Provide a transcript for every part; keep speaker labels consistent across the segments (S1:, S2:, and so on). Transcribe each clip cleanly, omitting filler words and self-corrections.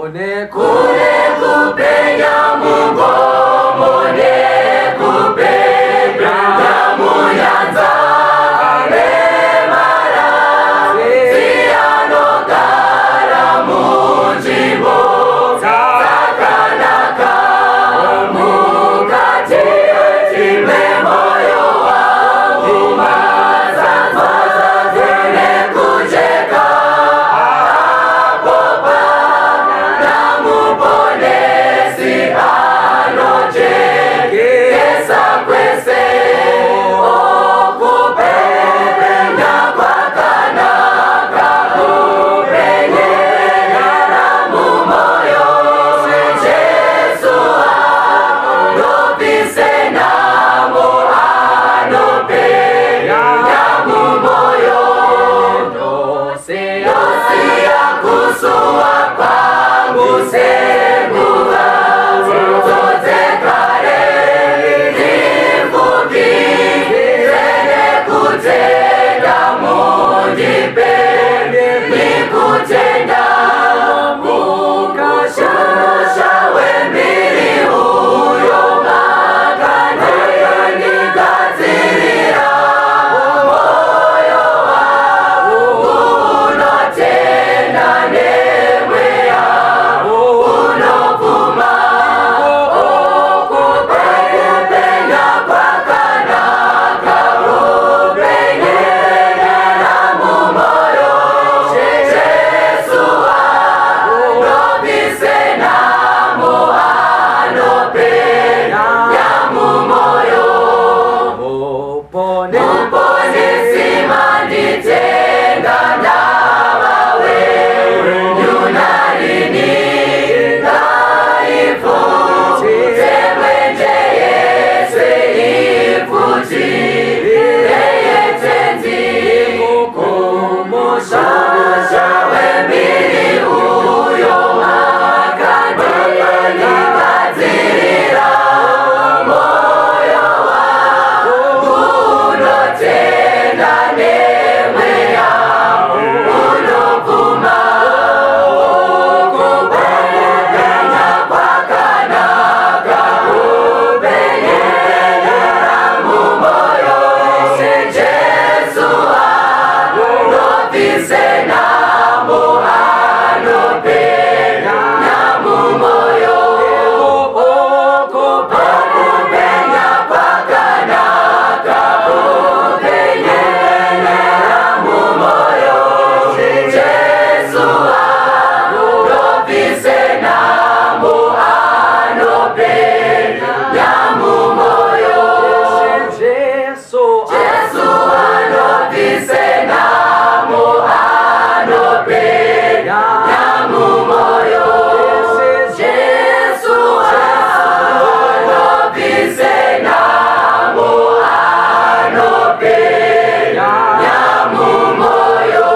S1: Mone kule kupenya Mungu, mone kupenya Munyanza Alemara Siano Kara Munjibo Sakanaka Mukati Time moyo wangu mazaza Tene kujeka Apopa Namu ponesi anoche Kesa kwese Okupenya kwa kanaka Kupenye Yaramu moyo Jesua Nopise namo anope Yamu moyo Dosi ya kusua kwangu segura Zote kare nifuki Zene kutenda mundipe Nikutenda mukashusha wembiri huyo magane Nikazirira moyo wangu unotenda nemwea unopuma okupenya kwa kanaka kupenye Yaramu moyo Jesua nopise namo anope Yamu moyo Mupone simanditenga nawawe Yunarini dhaifu Temwenje Yese ifuti Eye tenzi kukumusha wembiri uyo makani Nikazirira moyo wangu unotenda nemwea unopuma okupenya kwa kanaka kupenye Yaramu moyo Jesua nopise namo anope Yamu moyo okupenya kwa kanaka kupenye Yaramu moyo Jesua nopise namo anope Yamu moyo Jesua nopise namo anope Yamu moyo Jesua nopise namo anope Yamu moyo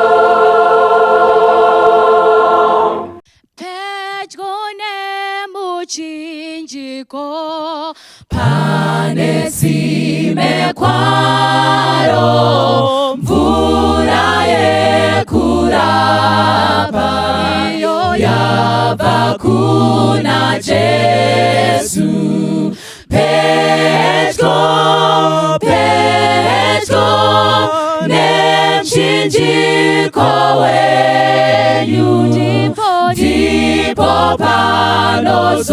S2: Pejone muchinjiko pane simekwaro mvura yekurapa yava kuna Jesu pedyo nemchinjiko wenyu ndipo panozorora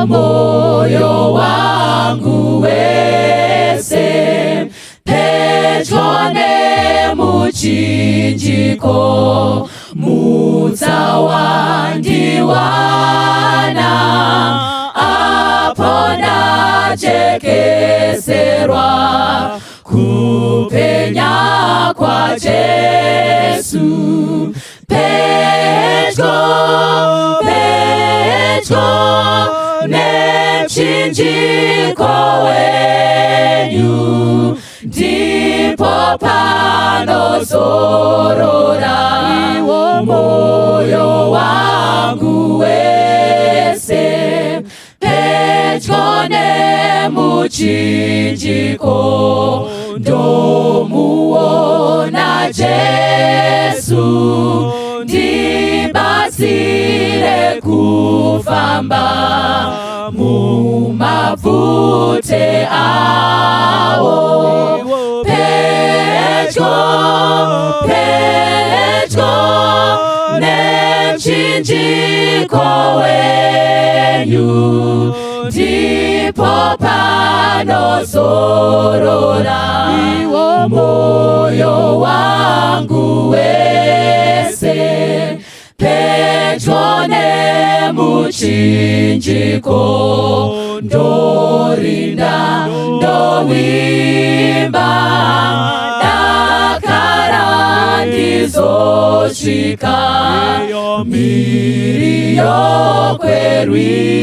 S2: moyo wangu wese pedyo nemuchinjiko mutsawandiwana apo ndajekeserwa kupenya kwa Jesu pedyo nemchinjiko wenyu ndipo panozorora moyo wangu wese pedyo nemuchinjiko ndomuona Jesu ndiba kufamba mumabvute awo, pedyo nechinjiko wenyu, ndipo panozorora moyo wangu wese. Pedyo nemuchinjiko ndorinda ndowimba, dakara ndizosvika mhiri yokwerwizi.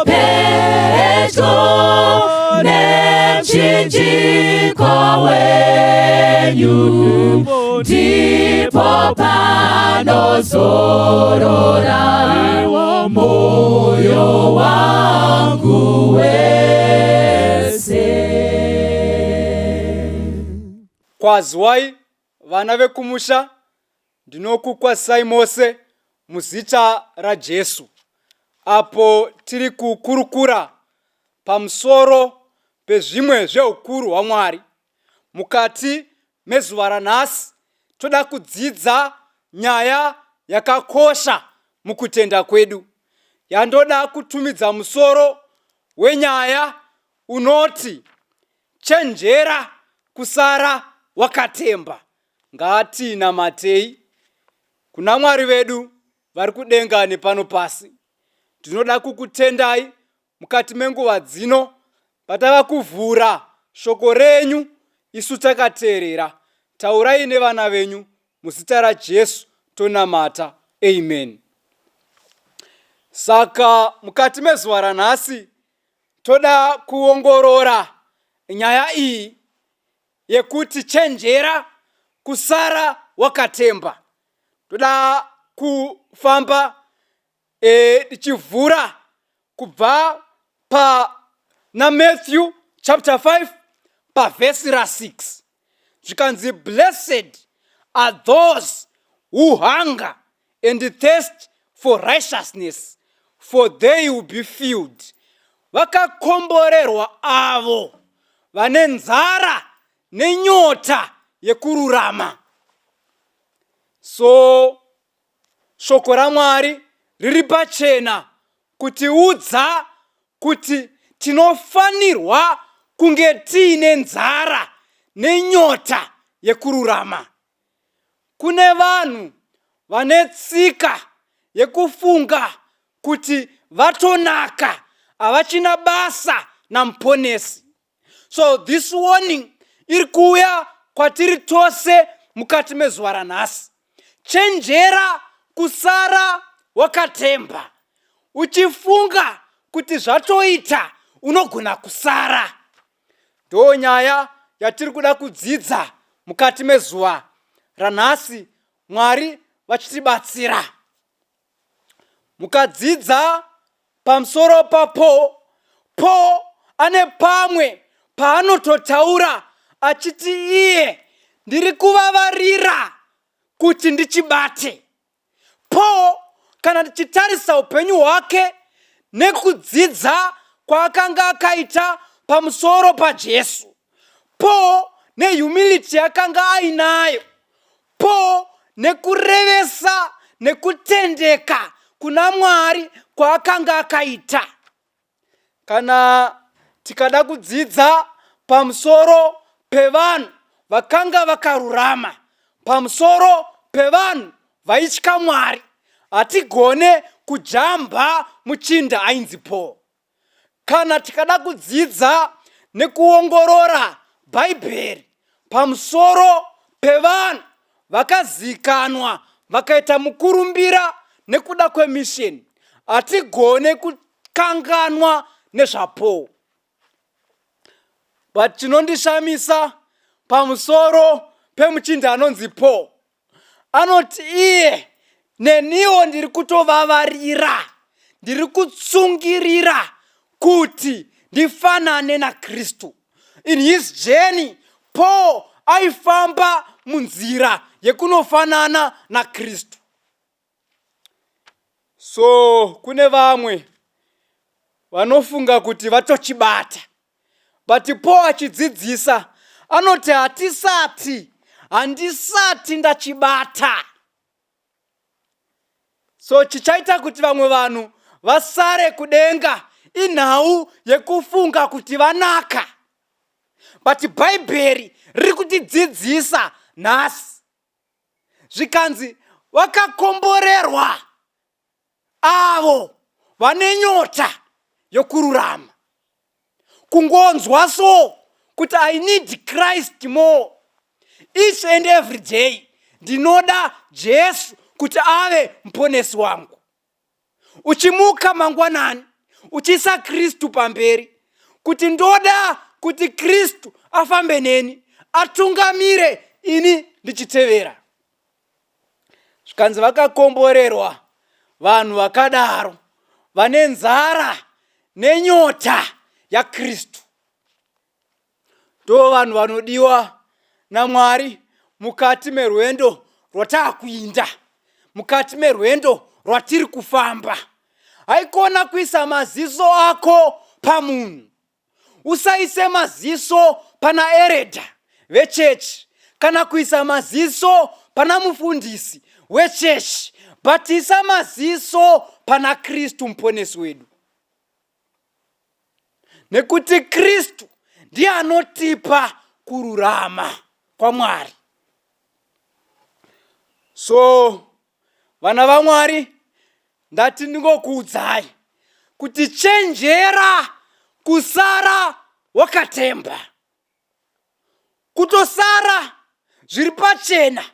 S2: Pedyo nechinjiko wenyu, ndipo panozorora moyo wangu wese.
S3: Kwazwai vana vekumusha, ndinokukwazisai mose muzita raJesu, apo tiri kukurukura pamusoro pezvimwe zveukuru hwaMwari. Mukati mezuva ranhasi toda kudzidza nyaya yakakosha mukutenda kwedu, yandoda kutumidza musoro wenyaya unoti chenjera, kusara, wakatemba. Ngatinamatei kuna Mwari vedu vari kudenga nepano pasi. Ndinoda kukutendai mukati menguva dzino patava kuvhura shoko renyu, isu takateerera. Taurai nevana venyu muzita raJesu tonamata. Amen. Saka mukati mezuva ranhasi toda kuongorora nyaya iyi yekuti chenjera, kusara, wakatemba. Toda kufamba tichivhura kubva na Matthew chapter 5 verse 6. Zvikanzi, blessed are those who hunger and thirst for righteousness, for they will be filled. Vakakomborerwa avo vane nzara nenyota yekururama. So shoko raMwari riri pachena kutiudza kuti tinofanirwa kunge tiine nzara nenyota yekururama. Kune vanhu vane tsika yekufunga kuti vatonaka, havachina basa namuponesi. So this warning iri kuuya kwatiri tose mukati mezuva ranhasi. Chenjera, kusara, wakatemba. Uchifunga kuti zvatoita unogona kusara. Ndo nyaya yatiri kuda kudzidza mukati mezuva ranhasi, Mwari vachitibatsira. Mukadzidza pamusoro papo, ane pamwe paanototaura achiti iye ndiri kuvavarira kuti ndichibate. Kana tichitarisa upenyu hwake nekudzidza kwaakanga akaita pamusoro paJesu, nehumility yakanga ainayo, nekurevesa nekutendeka kuna Mwari kwaakanga akaita. Kana tikada kudzidza pamusoro pevanhu vakanga vakarurama, pamusoro pevanhu vaitya Mwari, hatigone kujamba muchinda ainzi Paul. Kana tikada kudzidza nekuongorora Bhaibheri pamusoro pevanhu vakazikanwa vakaita mukurumbira nekuda kwemisheni, hatigone kukanganwa nezvaPaul. But chinondishamisa pamusoro pemuchinda anonzi Paul, anoti iye neniwo ndiri kutovavarira, ndiri kutsungirira kuti ndifanane naKristu. In his journey, Paul aifamba munzira yekunofanana naKristu. So kune vamwe vanofunga kuti vatochibata, but Paul achidzidzisa anoti handisati ndachibata. So chichaita kuti vamwe vanhu vasare kudenga inhau yekufunga kuti vanaka. But Bhaibheri riri kutidzidzisa nhasi zvikanzi vakakomborerwa avo vane nyota yokururama, kungonzwa so kuti I need Christ more each and every day. Ndinoda Jesu kuti ave muponesi wangu. Uchimuka mangwanani uchisa Kristu pamberi, kuti ndoda kuti Kristu afambe neni, atungamire, ini ndichitevera. Zvikanzi vakakomborerwa vanhu vakadaro, vane nzara nenyota yaKristu. Ndo vanhu vanodiwa naMwari mukati merwendo rwatakuinda, mukati merwendo rwatiri kufamba. Haikona kuisa maziso ako pamunhu. Usaise maziso pana ereda vechechi, kana kuisa maziso pana mufundisi wechechi, but isa maziso pana Kristu muponesi wedu. Nekuti Kristu ndiye anotipa kururama kwaMwari. So vana vaMwari, ndati ndingokuudzai kuti chenjera, kusara, wakatemba. Kutosara zviri pachena,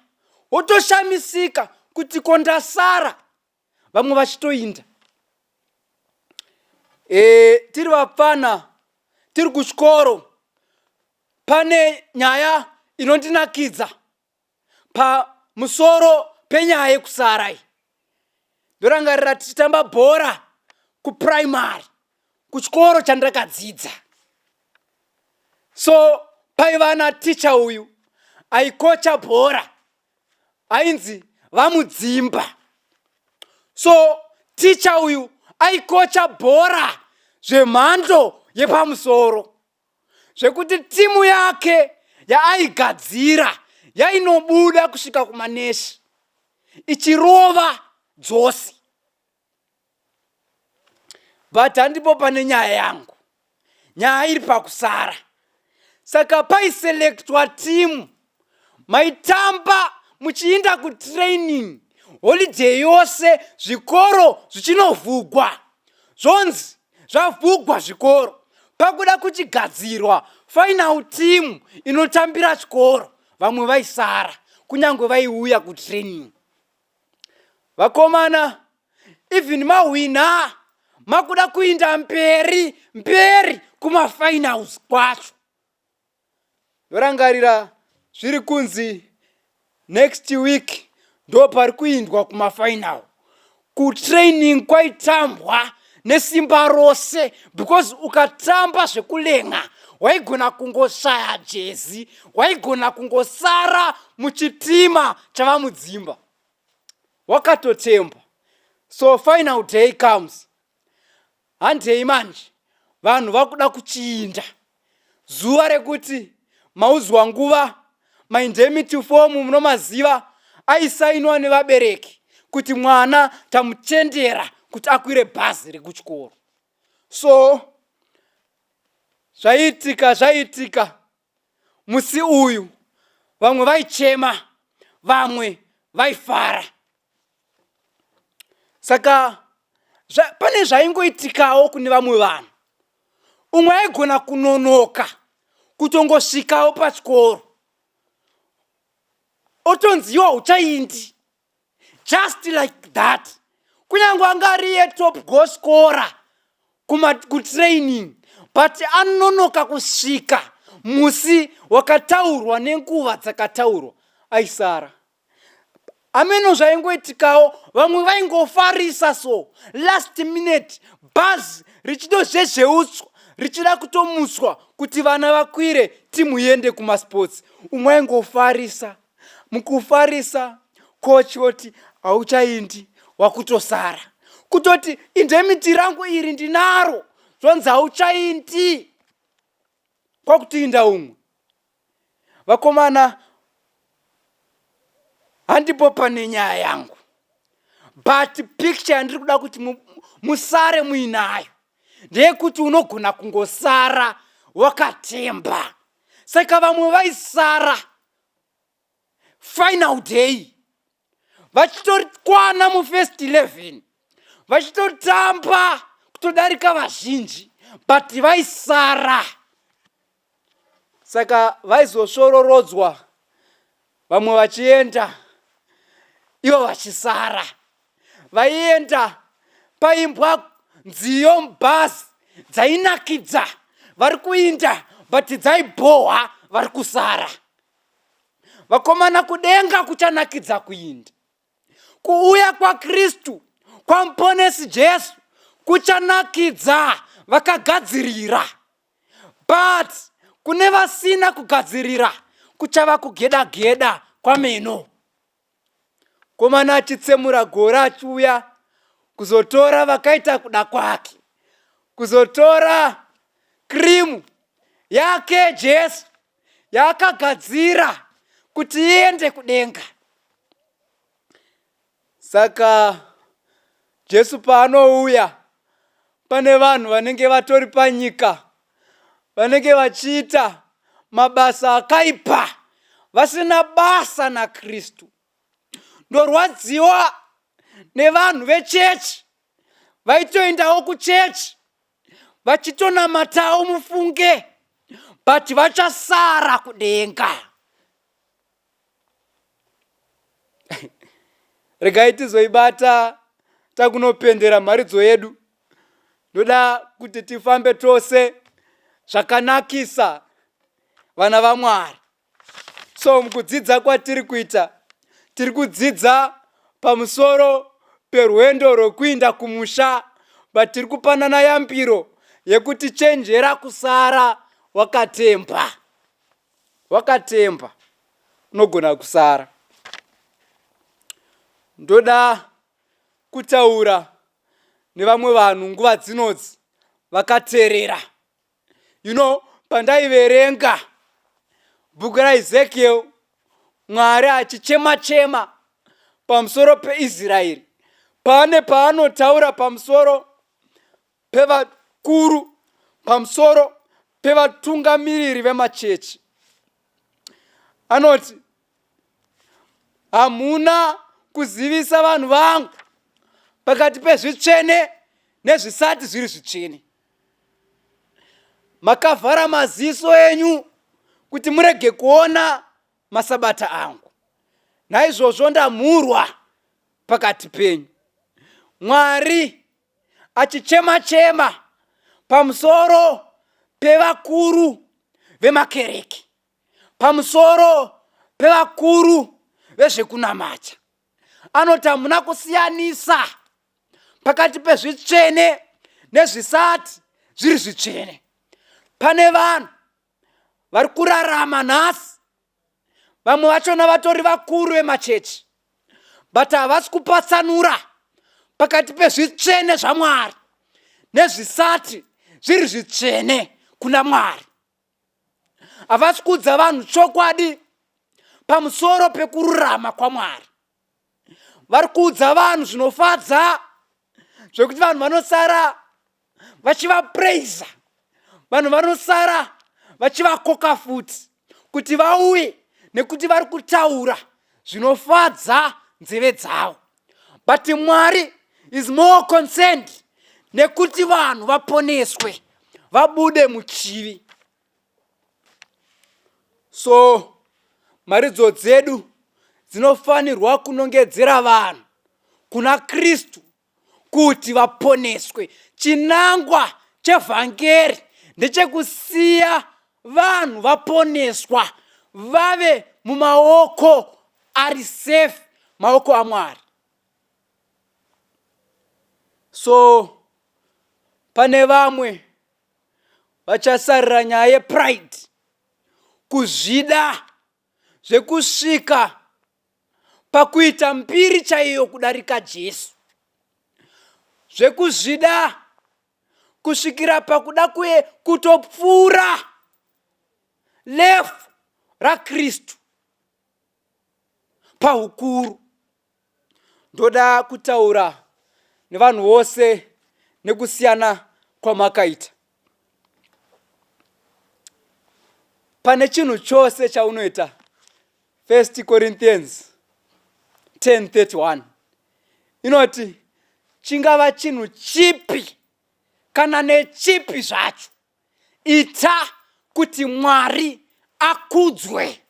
S3: wotoshamisika kuti kondasara, vamwe vachitoinda. Tiri vapfana, tiri kuchikoro, pane nyaya inondinakidza pamusoro penyaya yekusara iyi. Ndorangarira tichitamba bhora kuprimary, kuchikoro chandakadzidza. So paiva na ticha uyu aikocha bhora, ainzi Vamudzimba. So ticha uyu aikocha bhora zvemhando yepamusoro, zvekuti timu yake yaaigadzira yainobuda kusvika kumanesi ichirova dzose. But handipo pane nyaya yangu, nyaya iri pakusara. Saka paiselektwa timu, maitamba muchiinda kutraining, holiday yose, zvikoro zvichinovhugwa. Zvonzi zvavhugwa zvikoro, pakuda kuchigadzirwa final team inotambira chikoro, vamwe vaisara kunyange vaiuya kutraining. Vakomana, even mawina makuda kuinda mberi kumafinals kwacho. Ndorangarira zviri kunzi next week ndo pari kuindwa kumafinal. Kutraining kwaitambwa nesimba rose, because ukatamba zvekulenga waigona kungoshaya jezi, waigona kungosara muchitima chavamudzimba. Wakatotemba. So final day comes. Handei manje vanhu vakuda kuchiinda. Zuva rekuti mauzwa nguva, maindemnity form munomaziva aisainwa nevabereki kuti mwana tamuchendera kuti akwire bhazi rekuchikoro. So zvaitika musi uyu, vamwe vaichema, vamwe vaifara. Saka pane zvaingoitikawo kune vamwe vanhu. Umwe aigona kunonoka kutongosvikawo pachikoro, otonziwa uchaindi just like that. Kunyange angariye top goal scorer kutraining, but anonoka kusvika musi wakataurwa nenguva dzakataurwa, aisara. Ameno zvaingoitikawo, vamwe vaingofarisa so last minute bhazi richidozvezveutswa richida kutomuswa kuti vana vakwire timu yende kumasports. Umwe aingofarisa mukufarisa kochoti hauchaindi wakutosara, kutoti indemiti rangu iri ndinaro zvonzi hauchaindi kwakutiinda umwe. Vakomana, handipo pane nyaya yangu, but picture yandiri kuda kuti musare muinayo ndeyekuti unogona kungosara wakatemba. Saka vamwe vaisara final day vachitokwana mufirst 11 vachitotamba kutodarika vazhinji, but vaisara. Saka vaizosvororodzwa, vamwe vachienda ivo vachisara. Vaienda paimbwa nziyo mubhazi dzainakidza vari kuinda, but dzaibhohwa vari kusara. Vakomana, kudenga kuchanakidza kuinda. Kuuya kwaKristu, kwamuponesi Jesu, kuchanakidza vakagadzirira, but kune vasina kugadzirira kuchava kugeda-geda kwameno. Komana achitsemura gora achiuya kuzotora vakaita kuda kwake, kuzotora krimu yake Jesu yaakagadzira kuti iende kudenga. Saka Jesu paanouya, pane vanhu vanenge vatori panyika, vanenge vachiita mabasa akaipa, vasina basa naKristu. Ndorwadziwa nevanhu vechechi vaitoendawo kuchechi vachitonamatawo mufunge, but vachasara kudenga. Regai tizoibata takunopendera mharidzo yedu. Ndoda kuti tifambe tose zvakanakisa vana vaMwari. So mukudzidza kwatiri kuita, tiri kudzidza pamusoro perwendo rwokuinda kumusha, but tiri kupanana yambiro yekuti chenjera kusara wakatemba. Wakatemba unogona kusara. Ndoda kutaura nevamwe vanhu nguva dzinodzi vakateerera. Pandaiverenga bhuku raEzekiel, Mwari achichema-chema pamusoro peIsraeri, pane paanotaura pamusoro pevakuru, pamusoro pevatungamiriri vemachechi. Anoti, hamuna kuzivisa vanhu vangu pakati pezvitsvene nezvisati zviri zvitsvene. Makavhara maziso enyu kuti murege kuona masabata angu. Naizvozvo ndamhurwa pakati penyu. Mwari achichema-chema pamusoro pevakuru vemakereke, pamusoro pevakuru vezvekunamata. Anoti hamuna kusiyanisa pakati pezvitsvene nezvisati zviri zvitsvene. Pane vanhu vari kurarama nhasi, vamwe vachona vatori vakuru vemachechi, but havasi kupatsanura pakati pezvitsvene zvaMwari nezvisati zviri zvitsvene kuna Mwari. Havasi kuudza vanhu chokwadi pamusoro pekururama kwaMwari. Vari kuudza vanhu zvinofadza, zvekuti vanhu vanosara vachivapraiza, vanhu vanosara vachivakoka futi kuti vauye, nekuti vari kutaura zvinofadza nzeve dzavo. But Mwari is more concerned nekuti vanhu vaponeswe, vabude muchivi. So mharidzo dzedu dzinofanirwa kunongedzera vanhu kuna Kristu kuti vaponeswe. Chinangwa chevhangeri ndechekusiya vanhu vaponeswa, vave mumaoko ari safe, maoko aMwari. So pane vamwe vachasarira nyaya yepride, kuzvida zvekusvika pakuita mbiri chaiyo kudarika Jesu, zvekuzvida kusvikira pakuda kutopfuura lefu raKristu pahukuru. Ndoda kutaura nevanhu vose nekusiyana kwamakaita. Pane chinhu chose chaunoita. 1 Corinthians 10:31 inoti chingava chinhu chipi kana nechipi zvacho, ita kuti Mwari akudzwe,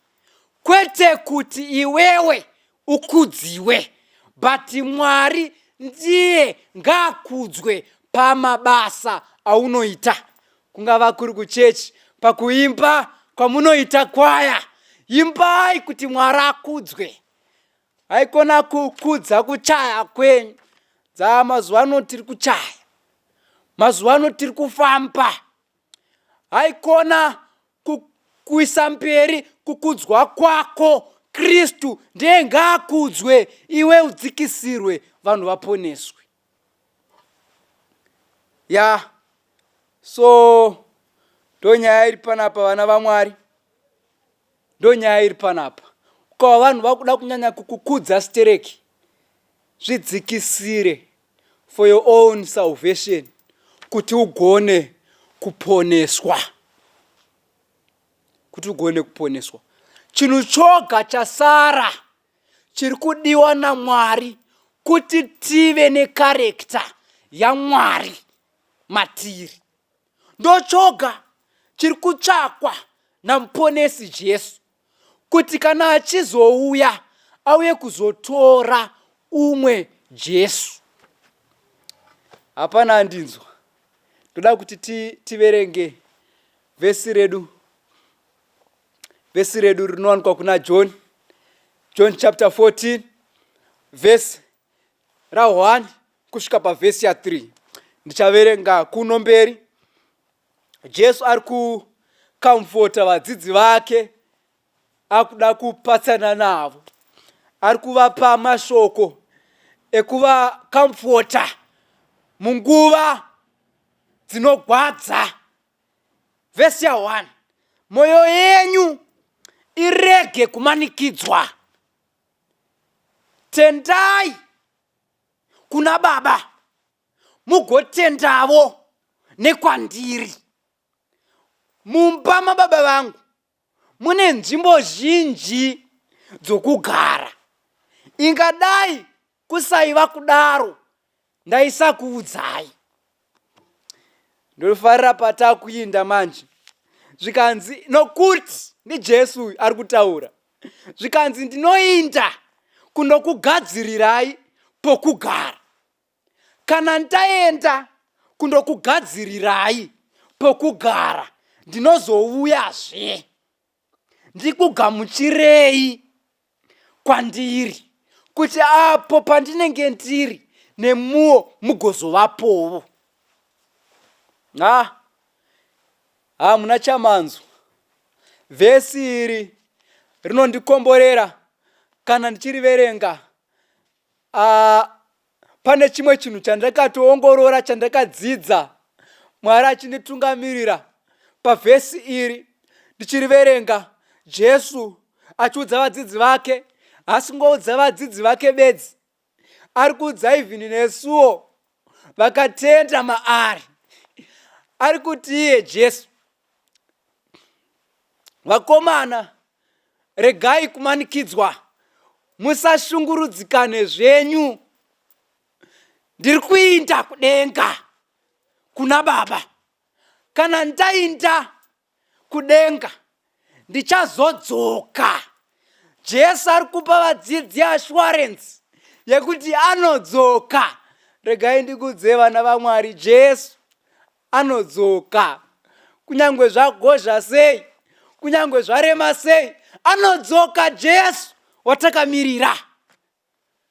S3: kwete kuti iwewe ukudziwe, but Mwari ndiye ngaakudzwe pamabasa aunoita. Kungava kuri kuchechi, pakuimba kwamunoita kwaya, imbai kuti Mwari akudzwe. Haikona kukudza kuchaya kwenyu. Mazuva ano tiri kuchaya, mazuva ano tiri kufamba. Haikona kuisa mberi kukudzwa kwako. Kristu ndiye ngaakudzwe, iwe udzikisirwe, vanhu vaponeswe. So ndonyaya iri panapa, vana vaMwari. Ndonyaya iri panapa. Kwa vanhu vakuda kunyanya kukukudza stereki, zvidzikisire for your own salvation, kuti ugone kuponeswa. Kuti ugone kuponeswa. Chinhu choga chasara chiri kudiwa naMwari kuti tive nekarekta yaMwari matiri. Ndo choga chiri kutsvakwa namuponesi Jesu, kuti kana achizouya auye kuzotora umwe Jesu. Hapana andinzwa. Ndoda kuti tiverenge vhesi redu rinowanikwa kuna John chapter 14 verse ra1 kusvika pavhesi ya3. Ndichaverenga kuno mberi. Jesu ari kukamfota vadzidzi vake, akuda kupatsana navo, ari kuvapa mashoko ekuvakamfota munguva dzinogwadza. Vhesi ya1, mwoyo yenyu irege kumanikidzwa. Tendai kuna Baba, mugotendavo nekwandiri. Mumba mababa vangu mune nzvimbo zhinji dzokugara. Ingadai kusaiva kudaro, ndaisakuudzai. Ndofarira patakuinda manje. Zvikanzi, nokuti ni Jesu ari kutaura. Zvikanzi ndinoinda kundokugadzirirai pokugara. Kana ndaenda kundokugadzirirai pokugara, ndinozouyazve ndikugamuchirei kwandiri, kuti apo pandinenge ndiri nemuwo mugozovapowo. Muna chamanzwa. Vhesi iri rinondikomborera kana ndichiriverenga. Pane chimwe chinhu chandakatoongorora, chandakadzidza Mwari achinditungamirira pavhesi iri ndichiriverenga. Jesu achiudza vadzidzi vake, asingoudza vadzidzi vake bedzi, ari kuudza ivhini nesuwo vakatenda maari. Ari kuti iye Jesu, vakomana, regai kumanikidzwa, musashungurudzikane zvenyu. Ndiri kuinda kudenga kuna Baba. Kana ndainda kudenga, ndichazodzoka. Jesu ari kupa vadzidzi assurance yekuti anodzoka. Regai ndikudze vana vaMwari, Jesu anodzoka. Kunyangwe zvagozha sei, kunyangwe zvarema sei, anodzoka. Jesu watakamirira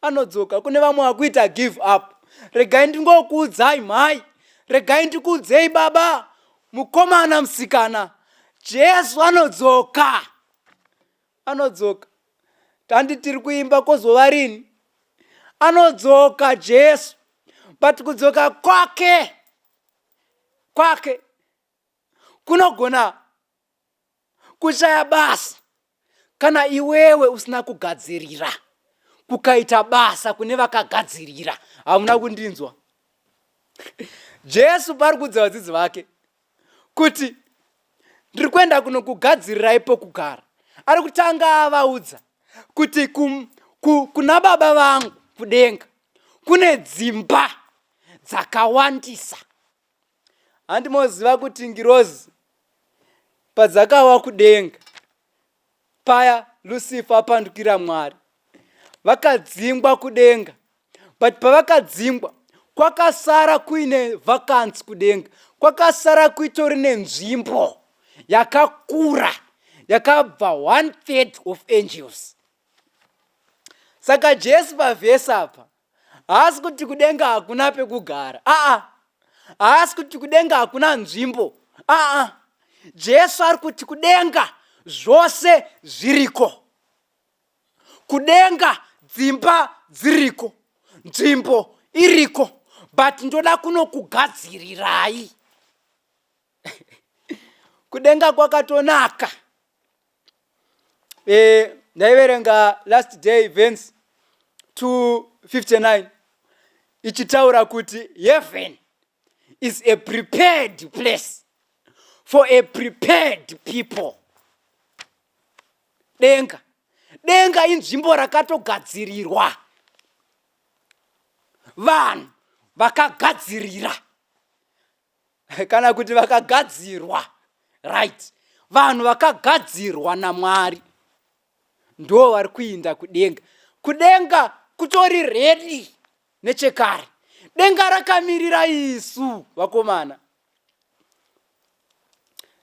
S3: anodzoka. Kune vamwe vakuita give up. Regai ndingokuudzai mhai, regai ndikuudzei baba, mukomana, musikana, Jesu anodzoka. Anodzoka. tandi tiri kuimba kozova rini anodzoka Jesu, but kudzoka kwake kunogona kushaya basa kana iwewe usina kugadzirira kukaita basa kune vakagadzirira. Hamuna kundinzwa? Jesu pari kudza vadzidzi vake kuti ndiri kuenda kunokugadzirirai pokugara. Ari kutanga avaudza kuti kuna baba vangu kudenga kune dzimba dzakawandisa. Handimoziva kuti ngirozi padzakawa kudenga paya Lucifer apandukira Mwari vakadzingwa kudenga, but pavakadzingwa kwakasara kuine vacancy kudenga, kwakasara kuitori nenzvimbo yakakura yakabva 1/3 of angels. Saka Jesu pavhesi apa haasi kuti kudenga hakuna pekugara, haasi kuti kudenga hakuna nzvimbo, Jesu ari kuti kudenga zvose zviriko. Kudenga dzimba dziriko, nzvimbo iriko, but ndoda kunokugadzirirai. Kudenga kwakatonaka. Ndaiverenga last day events 2:59 ichitaura kuti heaven is a prepared place for a prepared people. Denga inzvimbo rakatogadzirirwa vanhu vakagadzirira kana kuti vakagadzirwa, right? Vanhu vakagadzirwa naMwari ndo vari kuinda kudenga. Kudenga kutori ready nechekare. Denga rakamirira isu vakomana.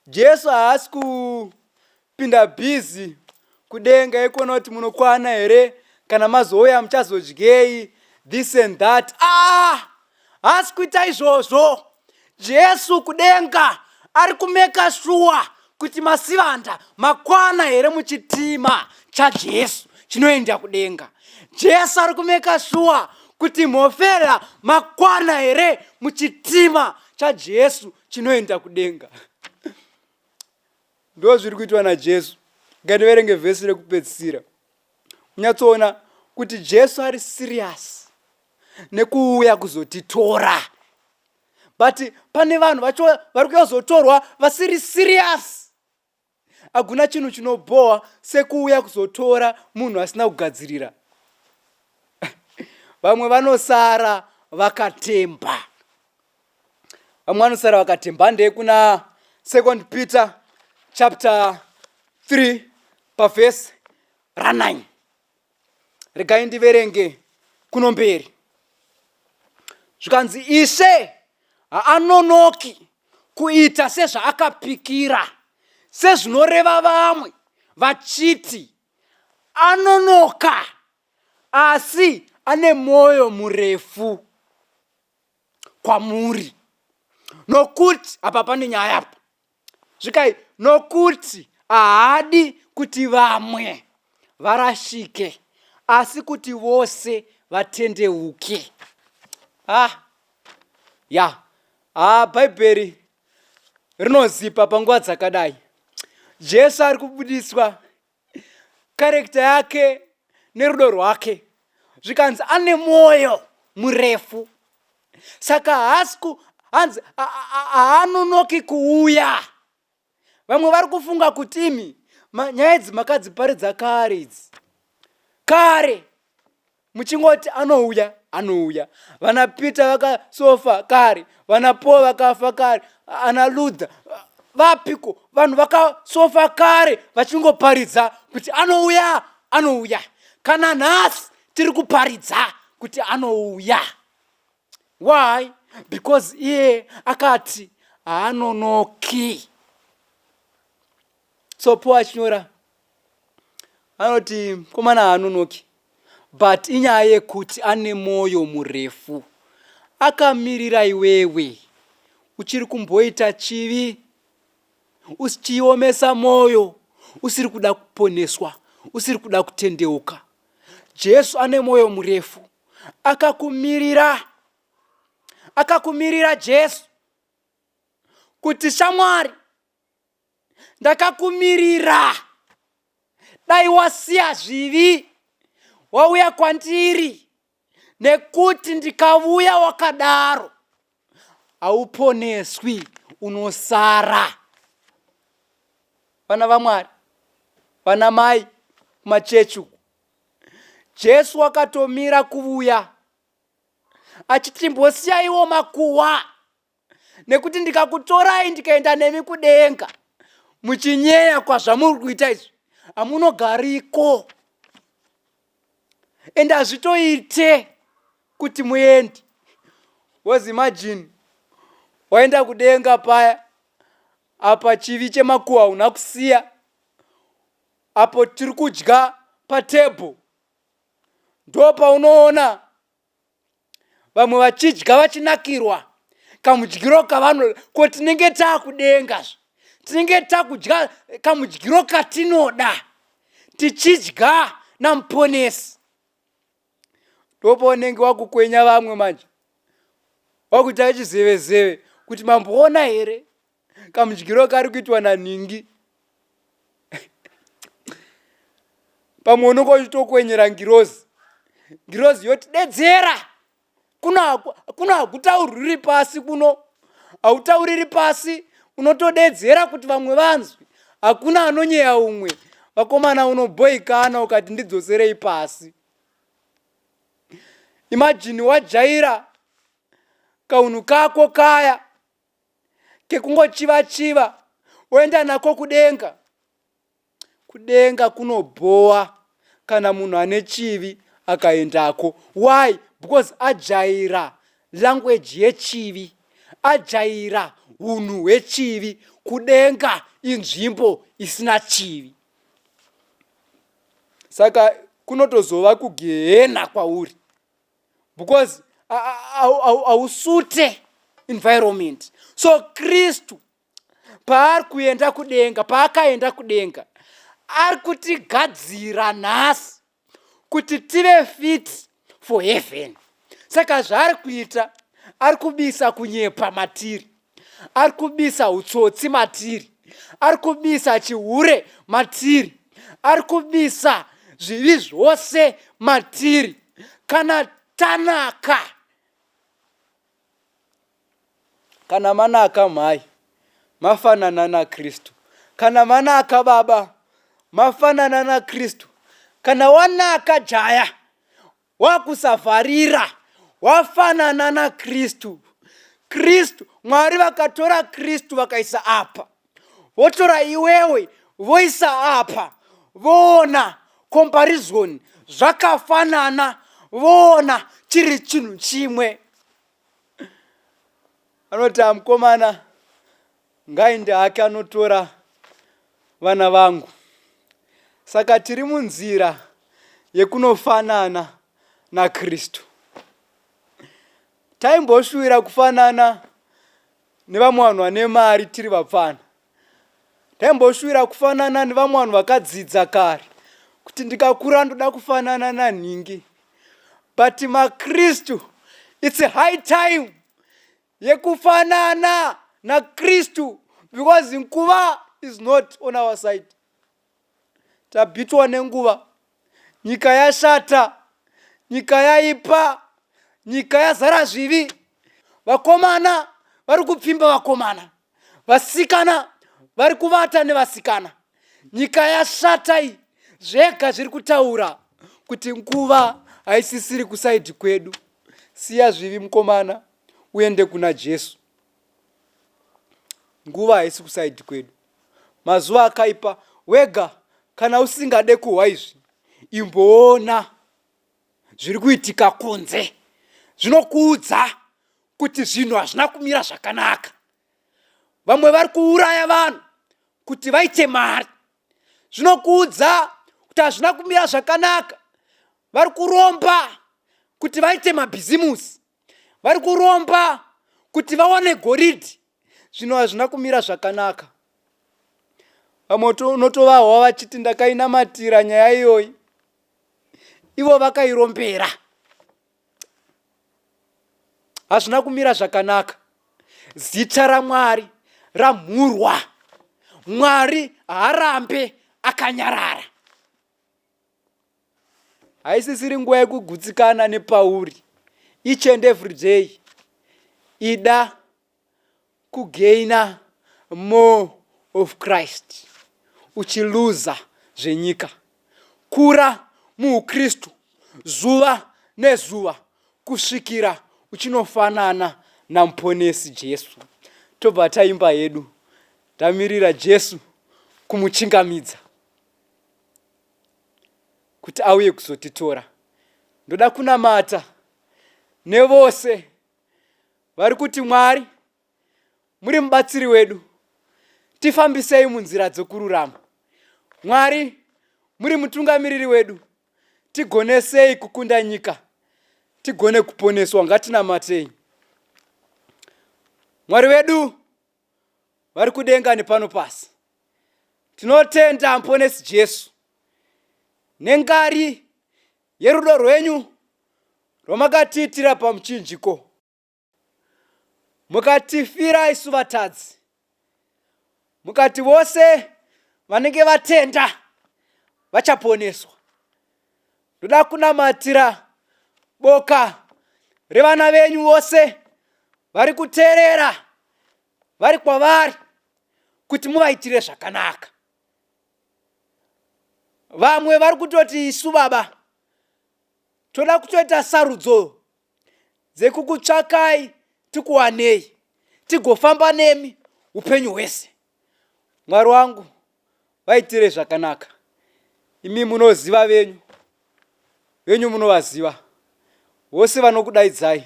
S3: Jesu haasi kupinda bhizi kudenga ikuona kuti munokwana here, kana mazouya muchazodyei, this and that. Haasi kuita izvozvo. Jesu kudenga ari kumeka sure kuti masivanda makwana here muchitima chaJesu chinoenda kudenga. Jesu ari kumeka sure kuti mhofera makwana here muchitima chaJesu chinoenda kudenga. Ndo zviri kuitwa naJesu. Ngativerenge vhesi rekupedzisira. Munyatsoona kuti Jesu ari serious nekuuya kuzotitora. But pane vanhu vacho vari kuzotorwa vasiri serious. Hakuna chinhu chinoboha sekuuya kuzotora munhu asina kugadzirira. Vamwe vanosara wakatemba. Ndeye kuna 2 Peter chapter 3 pavhesi ra9. Regai ndiverenge kunomberi. Zvikanzi Ishe haanonoki kuita sezvaakapikira, sezvinoreva vamwe vachiti anonoka, asi ane mwoyo murefu kwamuri. Nokuti apa pane nyaya apa. Zvikai nokuti haadi kuti vamwe varashike, asi kuti vose vatendeuke. Bhaibheri rinozipa panguva dzakadai. Jesu ari kubudiswa karekta yake nerudo rwake. Zvikanzi ane mwoyo murefu. Saka haanonoki kuuya. Vamwe vari kufunga kuti imi nyaya idzi makadziparidza kare idzi. Kare muchingoti anouya. Vana Peter vakasofa kare, vana Paul vakafa kare, ana Luther vapiko, vanhu vakasofa kare vachingoparidza kuti anouya. Kana nhasi tiri kuparidza kuti anouya. Why? Because iye akati haanonoki. So Paul achinyora anoti komana haanonoki, but inyaya yekuti ane mwoyo murefu. Akamirira iwewe uchiri kumboita chivi, uchiomesa moyo, usiri kuda kuponeswa, usiri kuda kutendeuka, Jesu ane mwoyo murefu, akakumirira Jesu kuti shamwari, ndakakumirira, dai wasiya zvivi wauya kwandiri, nekuti ndikauya wakadaro hauponeswi, unosara. Vana vaMwari, vana mai kumachechi uku, Jesu akatomira kuuya achiti mbosiyaiwo makuhwa, nekuti ndikakutorai ndikaenda nemi kudenga, muchinyeya kwazvamuri kuita izvi hamunogariko, ende hazvitoite kuti muende. Was imagine waenda kudenga paya, apa chivi chemakuhwa una kusiya, apo tiri kudya patebho, ndo paunoona vamwe vachidya vachinakirwa kamudyiro kavano, ko tinenge taakudenga, tinenge taakudya kamudyiro katinoda, tichidya namuponesi. Ndo paunenge wakukwenya vamwe manje, wakuita chizevezeve kuti mamboona here kamudyiro kari kuitwa naningi. Pamwe unenge uchitokwenyera ngirozi, ngirozi yotidedzera, kuna hakutauriri pasi kuno, hautauriri pasi, unotodedzera kuti vamwe vanzwi, hakuna anonyeya umwe. Vakomana unoboikana ukati ndidzoserei pasi. Imagine wajaira kaunhu kako kaya kekungochiva-chiva, woenda nako kudenga. Kudenga kunobhoa kana munhu ane chivi akaendako. Why? Because ajaira language yechivi, ajaira unhu hwechivi. Kudenga inzvimbo isina chivi, saka kunotozova kugehena kwauri, because hausute environment. So Kristu paari kuenda kudenga, paakaenda kudenga, ari kutigadzira nhasi kuti tive fit for heaven. Saka zvaari kuita, ari kubisa kunyepa matiri, ari kubisa utsotsi matiri, ari kubisa chihure matiri, ari kubisa zvivi zvose matiri. Kana tanaka, kana manaka mhai, mafanana naKristu. Kana manaka baba, mafanana naKristu. Kana wanaka jaya, wakusavharira, wafanana naKristu. Kristu, Mwari vakatora Kristu vakaisa apa, votora iwewe voisa apa, voona comparison, zvakafanana, voona chiri chinhu chimwe. Anoti mukomana ngainde hake anotora vana vangu. Saka tiri munzira yekunofanana naKristu. Taimboshuvira kufanana nevamwe vanhu vane mari tiri vapfana. Taimboshuvira kufanana nevamwe vanhu vakadzidza kare, kuti ndikakura ndoda kufanana naningi. But maKristu, it's a high time yekufanana naKristu, because nguva is not on our side. Tabitwa nenguva, nyika yashata, nyika yaipa, nyika yazara zvivi. Vakomana vari kupfimba vakomana, vasikana vari kuvata nevasikana. Nyika yashata iyi, zvega zviri kutaura kuti nguva haisisiri kusaidi kwedu. Siya zvivi mukomana, uende kuna Jesu. Nguva haisi kusaidi kwedu. Mazuva akaipa, wega kana usingade kuhwa izvi, imboona zviri kuitika kunze. Zvinokuudza kuti zvinhu hazvina kumira zvakanaka. Vamwe vari kuuraya vanhu kuti vaite mari. Zvinokuudza kuti hazvina kumira zvakanaka. Vari kuromba kuti vaite mabhizimusi, vari kuromba kuti vawane goridhe. Zvinhu hazvina kumira zvakanaka. vamwe unotovahwa vachiti ndakainamatira nyaya iyoyi, ivo vakairombera. Hazvina kumira zvakanaka. Zita raMwari ramhurwa. Mwari haarambe akanyarara. Haisisiri nguva yekugutsikana nepauri. Each and every day ida kugaina more of Christ, uchiluza zvenyika. Kura muukristu zuva nezuva kusvikira uchinofanana namuponesi Jesu. Tobva taimba yedu, tamirira Jesu kumuchingamidza kuti auye kuzotitora. Ndoda kunamata nevose vari kuti Mwari muri mubatsiri wedu, tifambisei munzira dzokururama. Mwari muri mutungamiriri wedu, tigonesei kukunda nyika, tigone kuponeswa. Ngatinamatei. Mwari wedu vari kudenga nepano pasi, tinotenda muponesi Jesu nengari yerudo rwenyu rwamakatiitira pamuchinjiko, mukatifira isu vatadzi, mukati vose vanenge vatenda vachaponeswa. Ndoda kunamatira boka revana venyu vose vari kuteerera vari kwavari kuti muvaitire zvakanaka. Vamwe vari kutoti isu Baba toda kutoita sarudzo dzekukutsvakai tikuwanei, tigofamba nemi upenyu hwese. Mwari wangu, vaitire zvakanaka. Imi munoziva venyu munovaziva. Vose vanokudaidzai,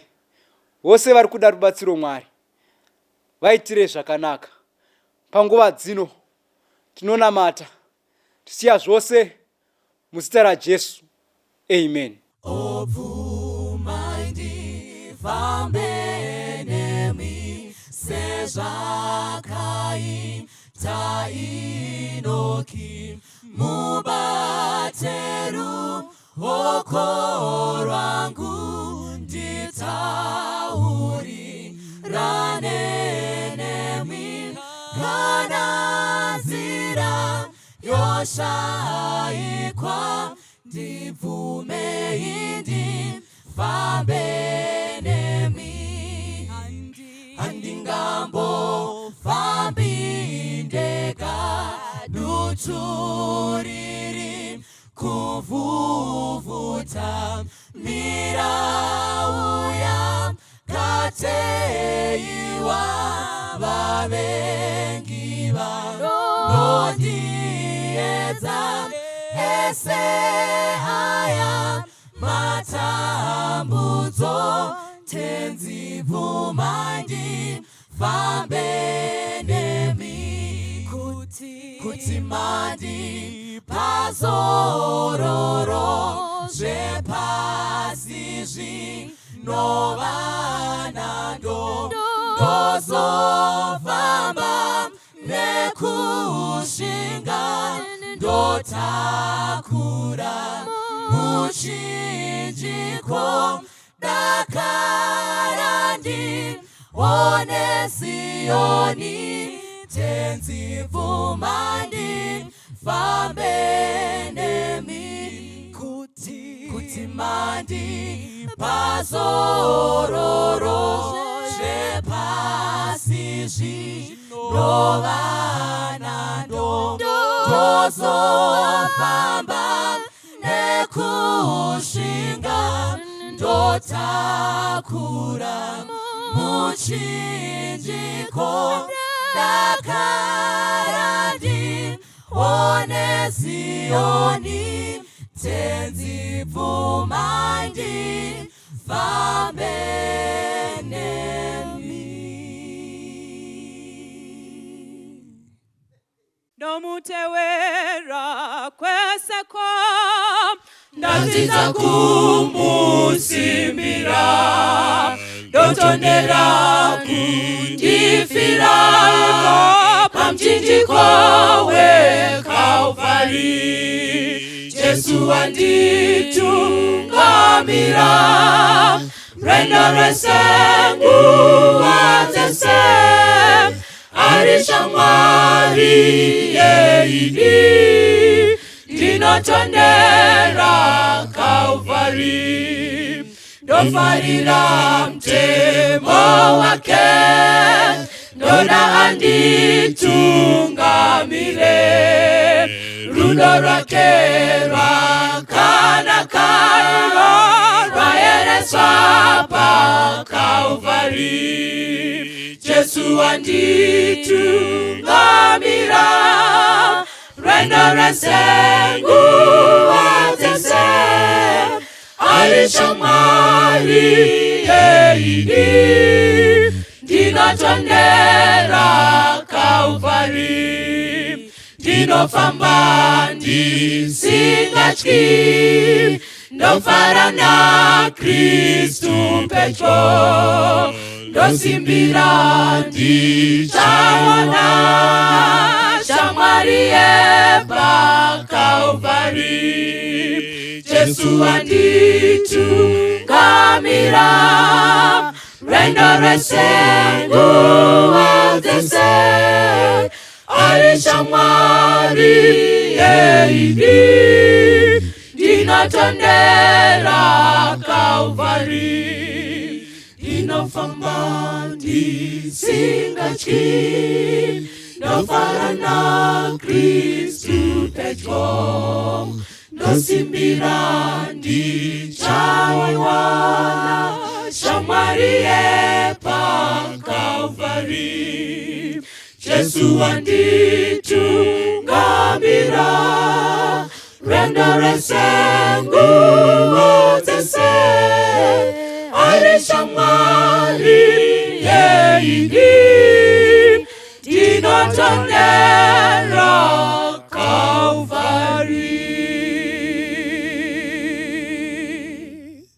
S3: vose vari kuda rubatsiro Mwari, vaitire zvakanaka. Panguva dzino tinonamata tisiya zvose muzita raJesu. Amen.
S2: Obvumaindi fambenemi sezvakai tainoki mubateru oko rwangu nditauri ranenemi kana nzira yoshaikwa ndibvumei ndifambenemi handingambofambi ndega duturiri kuvhuvhuta mirauya kateiwa vavengi vanodiedza ese aya matambudzo tenzi bvumandi fambenemi kuti mandi pazororo zvepasi zvinovanando ndozofamba nekushinga ndotakura muchinjiko dakara ndione Sioni tenzi bvumandi fambenemi kuti mandi pazororo zvepasi zvinovanando ndozofamba nekushinga ndotakura muchinjiko dakara ndione Sioni tenzi bvumandi fambenemi.
S4: Nomutewera kwese kwa
S2: ndadzidza kumusimbira ndotondera kundifira pamtindiko weKalvari, Jesu wanditungamira, rwendo rwese nguva dzese, ari shamwari yeidi, ndinotondera Kalvari, ndofarira mtemo wake, ndoda anditungamire, rudo rwake rwakanaka, rwaereswa paKalvari, Jesu wanditungamira, rwendo rwese nguva dzese, ari shamwari yeidi, ndinotondera Kalvari, ndinofamba ndisingatyi, ndofara naKristu pedyo, ndosimbira ndichaona shamwari yepaKalvari, Jesu wanditungamira, rwendo rwese nguva dzese, ari shamwari yeidi, ndinotondera Kalvari, ndinofamba ndisingatyi, ndofara naKristu pedyo, ndosimbira ndichaona shamwari yepaKalvari, Jesu wanditungamira, rwendo rwese nguva dzese, ari shamwari yeidi, ndinotondera